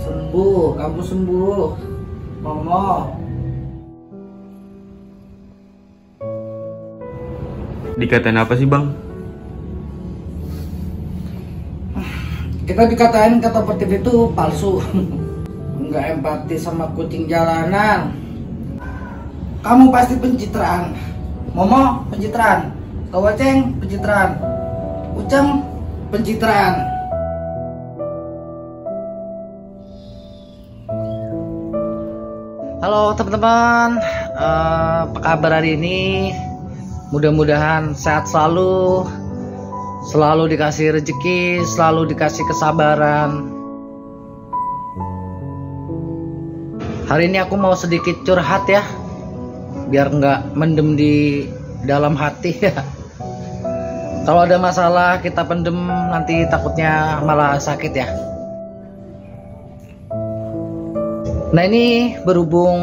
Sembuh, kamu sembuh, Momo. Dikatain apa sih bang? Kita dikatain kata petir itu palsu. Nggak empati sama kucing jalanan. Kamu pasti pencitraan. Momo pencitraan. Kawaceng pencitraan. Uceng pencitraan. Halo teman-teman, apa kabar hari ini? Mudah-mudahan sehat selalu, selalu dikasih rezeki, selalu dikasih kesabaran. Hari ini aku mau sedikit curhat ya, biar nggak mendem di dalam hati ya. Kalau ada masalah kita pendem, nanti takutnya malah sakit ya. Nah ini berhubung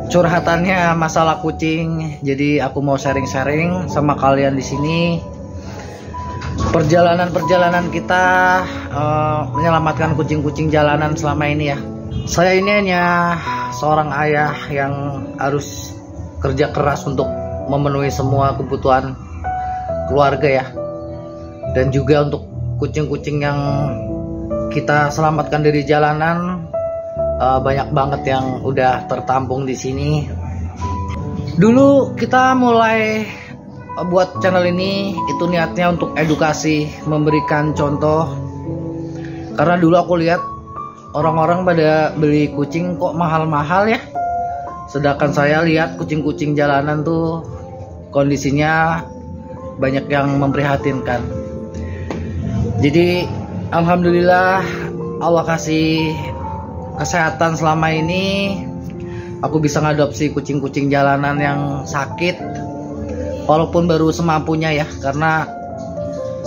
curhatannya masalah kucing, jadi aku mau sharing-sharing sama kalian di sini perjalanan kita menyelamatkan kucing-kucing jalanan selama ini ya. Saya ini hanya seorang ayah yang harus kerja keras untuk memenuhi semua kebutuhan keluarga ya, dan juga untuk kucing-kucing yang kita selamatkan dari jalanan. Banyak banget yang udah tertampung di sini. Dulu kita mulai buat channel ini itu niatnya untuk edukasi, memberikan contoh. Karena dulu aku lihat orang-orang pada beli kucing kok mahal-mahal ya. Sedangkan saya lihat kucing-kucing jalanan tuh kondisinya banyak yang memprihatinkan. Jadi alhamdulillah Allah kasih kesehatan selama ini, aku bisa ngadopsi kucing-kucing jalanan yang sakit walaupun baru semampunya ya, karena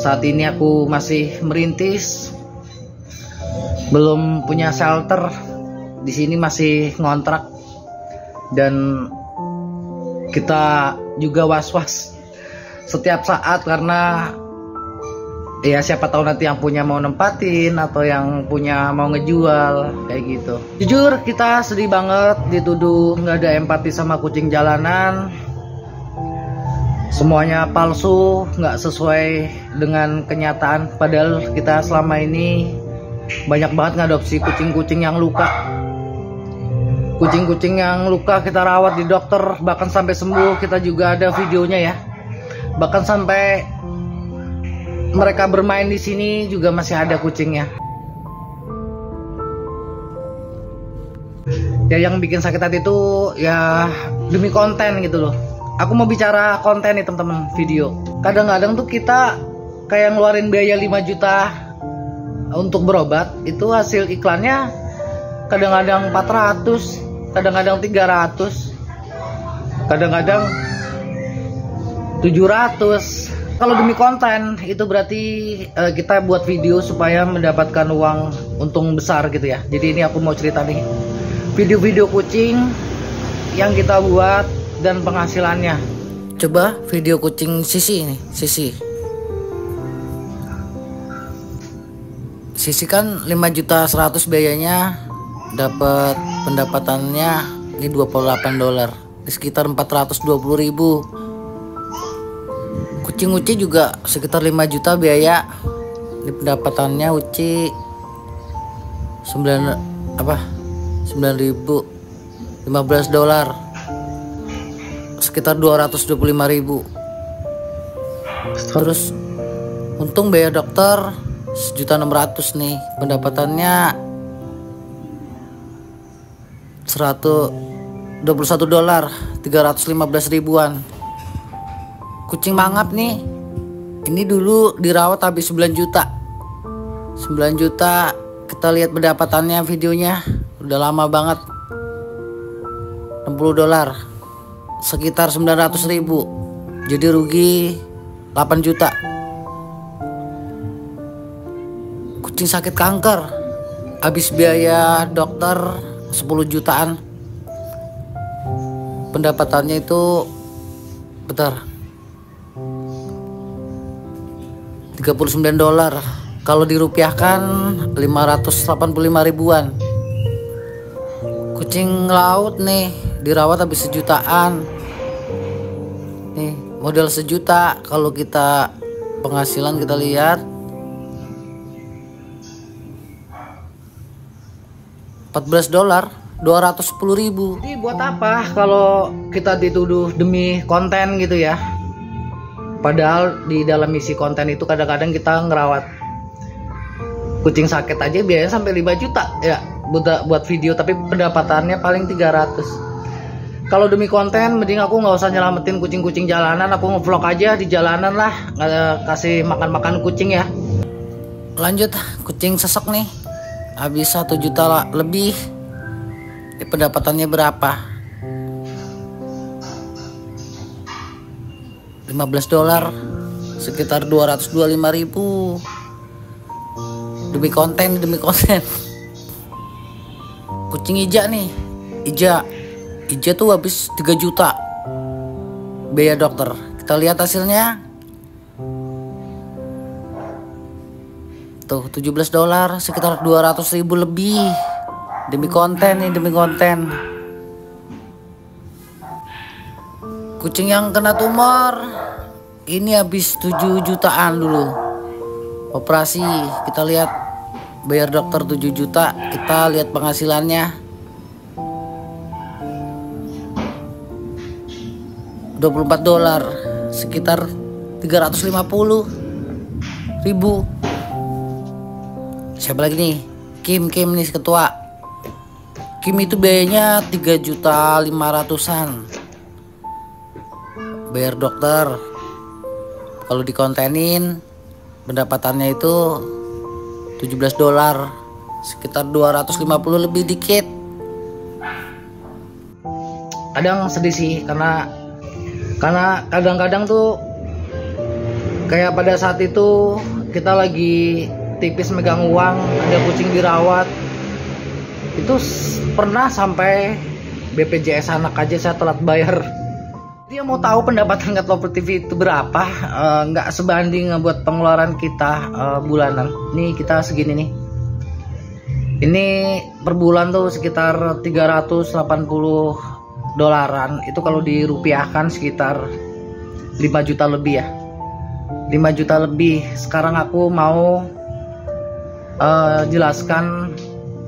saat ini aku masih merintis, belum punya shelter, di sini masih ngontrak, dan kita juga was-was setiap saat karena ya siapa tahu nanti yang punya mau nempatin atau yang punya mau ngejual kayak gitu. Jujur kita sedih banget dituduh nggak ada empati sama kucing jalanan. Semuanya palsu, nggak sesuai dengan kenyataan. Padahal kita selama ini banyak banget ngadopsi kucing-kucing yang luka. Kucing-kucing yang luka kita rawat di dokter, bahkan sampai sembuh. Kita juga ada videonya ya. Bahkan sampai mereka bermain di sini juga masih ada kucingnya. Ya yang bikin sakit hati itu ya demi konten gitu loh. Aku mau bicara konten nih teman-teman, video. Kadang-kadang tuh kita kayak ngeluarin biaya 5 juta untuk berobat, itu hasil iklannya kadang-kadang 400, kadang-kadang 300, kadang-kadang 700. Kalau demi konten itu berarti kita buat video supaya mendapatkan uang untung besar gitu ya. Jadi ini aku mau cerita nih video-video kucing yang kita buat dan penghasilannya. Coba video kucing Sisi ini, Sisi kan 5.100.000 biayanya, dapat pendapatannya ini $28, di sekitar 420.000. Kucing Uci juga sekitar 5 juta biaya, di pendapatannya Uci 9.000, $15, sekitar 225.000. Terus untung biaya dokter 1.600.000 nih, pendapatannya $21, 315 ribuan. Kucing mangap nih, ini dulu dirawat habis 9 juta. 9 juta, kita lihat pendapatannya videonya, udah lama banget. $60, sekitar 900.000. Jadi rugi 8 juta. Kucing sakit kanker, habis biaya dokter 10 jutaan. Pendapatannya itu $39, kalau dirupiahkan 585 ribuan. Kucing laut nih dirawat habis 1 jutaan. Nih modal 1 juta. Kalau kita penghasilan kita lihat 14 dolar, 210 ribu. Jadi buat apa kalau kita dituduh demi konten gitu ya? Padahal di dalam misi konten itu kadang-kadang kita ngerawat kucing sakit aja biayanya sampai 5 juta ya buat video, tapi pendapatannya paling 300. Kalau demi konten mending aku nggak usah nyelamatin kucing-kucing jalanan, aku ngevlog aja di jalanan lah, kasih makan-makan kucing ya. Lanjut, kucing sesek nih habis 1 juta lebih. Ini pendapatannya berapa? 15 dolar, sekitar 225 ribu. Demi konten. Kucing Ija nih, Ija tuh habis 3 juta biaya dokter. Kita lihat hasilnya. Tuh 17 dolar, sekitar 200 ribu lebih. Demi konten. Kucing yang kena tumor ini habis 7 jutaan dulu operasi. Kita lihat bayar dokter 7 juta. Kita lihat penghasilannya 24 dolar, sekitar 350 ribu. Siapa lagi nih? Kim nih ketua. Kim itu biayanya 3.500.000-an bayar dokter. Kalau dikontenin pendapatannya itu 17 dolar, sekitar 250 lebih dikit. Kadang sedih sih karena kadang-kadang tuh kayak pada saat itu kita lagi tipis megang uang, ada kucing dirawat, itu pernah sampai BPJS anak aja saya telat bayar. Dia mau tahu pendapatan Cat Lover TV itu berapa? Nggak sebanding buat pengeluaran kita bulanan. Nih kita segini nih. Ini per bulan tuh sekitar 380 dolaran. Itu kalau dirupiahkan sekitar 5 juta lebih ya. 5 juta lebih. Sekarang aku mau jelaskan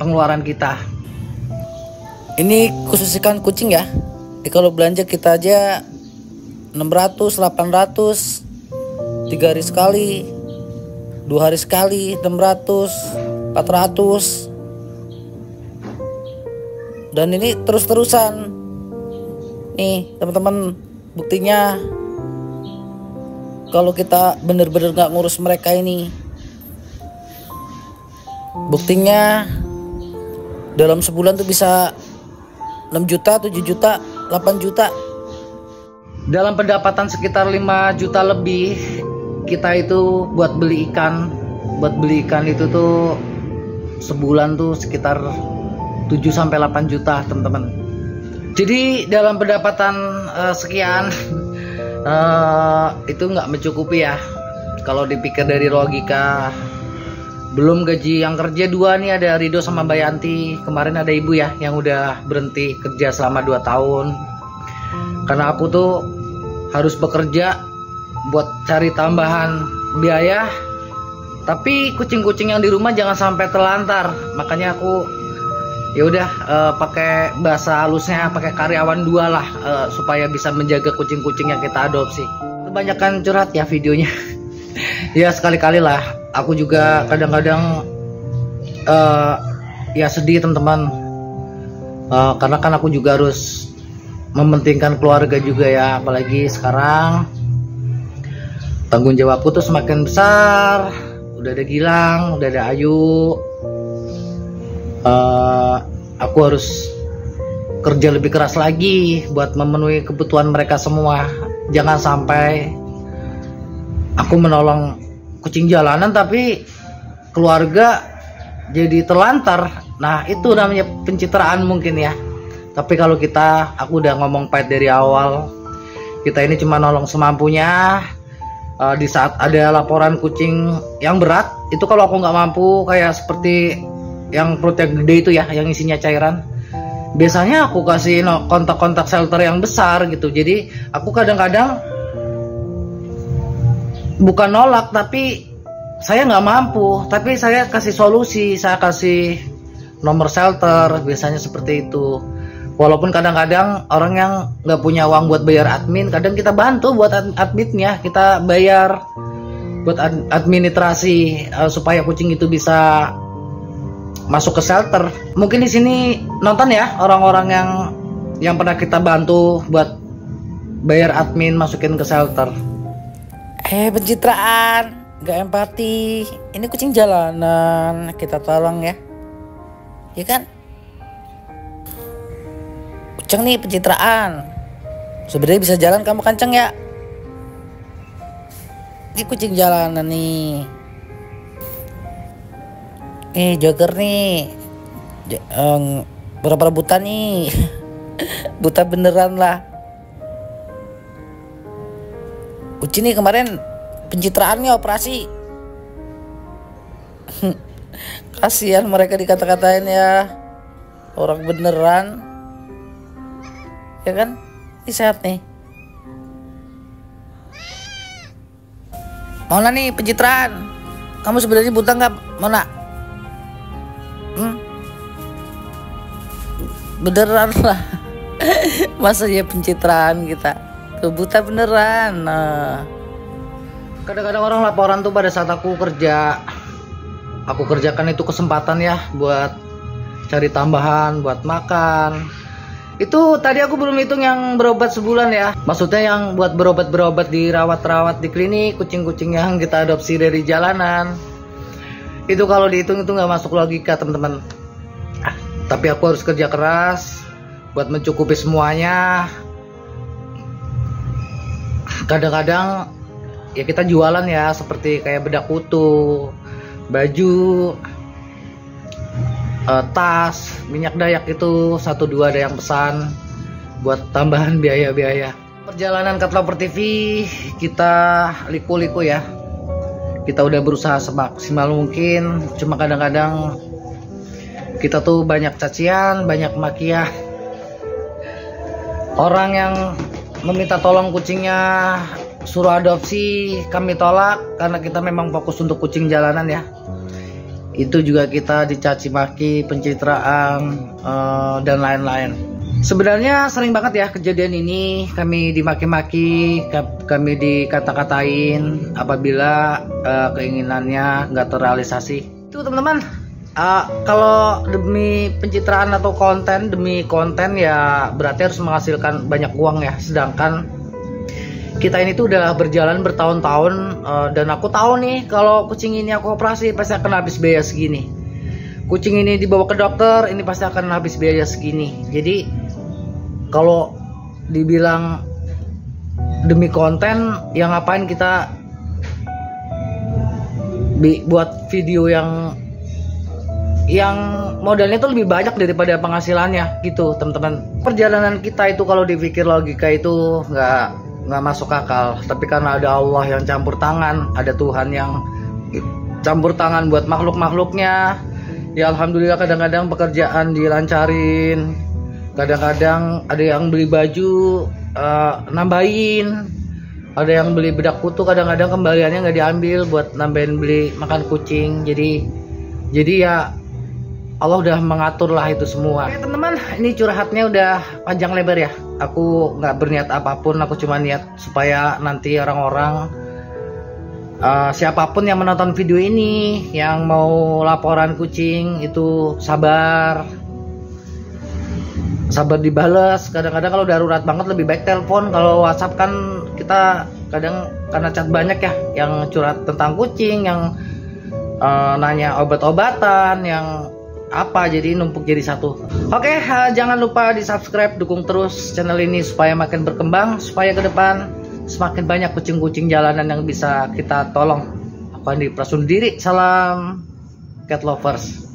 pengeluaran kita. Ini khusus ikan kucing ya. Kalau belanja kita aja 600, 800, 3 hari sekali, 2 hari sekali, 600, 400. Dan ini terus-terusan. Nih teman-teman, buktinya kalau kita bener-bener gak ngurus mereka ini, buktinya dalam sebulan tuh bisa 6 juta, 7 juta, 8 juta. Dalam pendapatan sekitar 5 juta lebih, kita itu buat beli ikan. Buat beli ikan itu tuh sebulan tuh sekitar 7-8 juta teman-teman. Jadi dalam pendapatan sekian itu nggak mencukupi ya. Kalau dipikir dari logika, belum gaji yang kerja 2 nih, ada Rido sama Mbak Yanti. Kemarin ada ibu ya yang udah berhenti kerja selama 2 tahun. Karena aku tuh harus bekerja buat cari tambahan biaya. Tapi kucing-kucing yang di rumah jangan sampai terlantar. Makanya aku ya udah pakai bahasa halusnya, pakai karyawan 2 lah, supaya bisa menjaga kucing-kucing yang kita adopsi. Kebanyakan curhat ya videonya. Ya sekali-kali lah. Aku juga kadang-kadang ya sedih teman-teman, karena kan aku juga harus mementingkan keluarga juga ya, apalagi sekarang tanggung jawabku tuh semakin besar. Udah ada Gilang, udah ada Ayu, aku harus kerja lebih keras lagi buat memenuhi kebutuhan mereka semua. Jangan sampai aku menolong kucing jalanan tapi keluarga jadi terlantar. Nah itu namanya pencitraan mungkin ya. Tapi kalau aku udah ngomong pahit dari awal, kita ini cuma nolong semampunya. Di saat ada laporan kucing yang berat, itu kalau aku nggak mampu, kayak seperti yang perutnya gede itu ya, yang isinya cairan, biasanya aku kasih kontak-kontak shelter yang besar gitu. Jadi aku kadang-kadang bukan nolak, tapi saya nggak mampu, tapi saya kasih solusi, saya kasih nomor shelter, biasanya seperti itu. Walaupun kadang-kadang orang yang nggak punya uang buat bayar admin, kadang kita bantu buat adminnya, kita bayar buat administrasi supaya kucing itu bisa masuk ke shelter. Mungkin di sini nonton ya orang-orang yang pernah kita bantu buat bayar admin masukin ke shelter. Pencitraan, nggak empati. Ini kucing jalanan, kita tolong ya. Ya kan? Kenceng nih pencitraan. Sebenarnya bisa jalan, kamu kenceng ya. Ini kucing jalanan nih. Nih Joker nih. Berapa buta nih? Buta beneran lah. Uci nih kemarin pencitraannya operasi. Kasihan mereka dikata-katain ya. Orang beneran. Ya kan? Ini sehat nih. Mona nih pencitraan. Kamu sebenarnya buta nggak, Mona? Beneran lah. Masa ya pencitraan kita? Tuh buta beneran. Nah. Kadang-kadang orang laporan tuh pada saat aku kerja. Aku kerjakan itu kesempatan ya buat cari tambahan, buat makan. Itu tadi aku belum hitung yang berobat sebulan ya. Maksudnya yang buat berobat dirawat-rawat di klinik, kucing-kucing yang kita adopsi dari jalanan. Itu kalau dihitung itu nggak masuk logika teman-teman. Tapi aku harus kerja keras buat mencukupi semuanya. Kadang-kadang ya kita jualan ya, seperti kayak bedak kutu, baju, tas, minyak dayak itu 1-2 ada yang pesan buat tambahan biaya-biaya. Perjalanan Cat Lover TV kita liku-liku ya. Kita udah berusaha semaksimal mungkin, cuma kadang-kadang kita tuh banyak cacian, banyak makian. Orang yang meminta tolong kucingnya suruh adopsi, kami tolak karena kita memang fokus untuk kucing jalanan ya. Itu juga kita dicaci maki, pencitraan, dan lain-lain. Sebenarnya sering banget ya kejadian ini, kami dimaki-maki, kami dikata-katain apabila keinginannya nggak terrealisasi. Itu teman-teman, kalau demi pencitraan atau demi konten ya berarti harus menghasilkan banyak uang ya. Sedangkan kita ini tuh udah berjalan bertahun-tahun, dan aku tahu nih kalau kucing ini aku operasi pasti akan habis biaya segini. Kucing ini dibawa ke dokter, ini pasti akan habis biaya segini. Jadi kalau dibilang demi konten, yang ngapain kita buat video yang modalnya tuh lebih banyak daripada penghasilannya gitu teman-teman. Perjalanan kita itu kalau dipikir logika itu nggak masuk akal, tapi karena ada Allah yang campur tangan, ada Tuhan yang campur tangan buat makhluk-makhluknya ya. Alhamdulillah kadang-kadang pekerjaan dilancarin, kadang-kadang ada yang beli baju nambahin, ada yang beli bedak kutu, kadang-kadang kembaliannya nggak diambil buat nambahin beli makan kucing. Jadi ya Allah udah mengatur lah itu semua. Oke teman-teman, ini curhatnya udah panjang lebar ya. Aku nggak berniat apapun, aku cuma niat supaya nanti orang-orang, siapapun yang menonton video ini, yang mau laporan kucing itu sabar dibales. Kadang-kadang kalau darurat banget lebih baik telepon. Kalau WhatsApp kan kita kadang karena chat banyak ya, yang curhat tentang kucing, yang nanya obat-obatan, yang apa, jadi numpuk jadi satu. Oke, jangan lupa di subscribe, dukung terus channel ini supaya makin berkembang, supaya ke depan semakin banyak kucing-kucing jalanan yang bisa kita tolong. Aku Andi Prasun diri, salam Cat Lovers.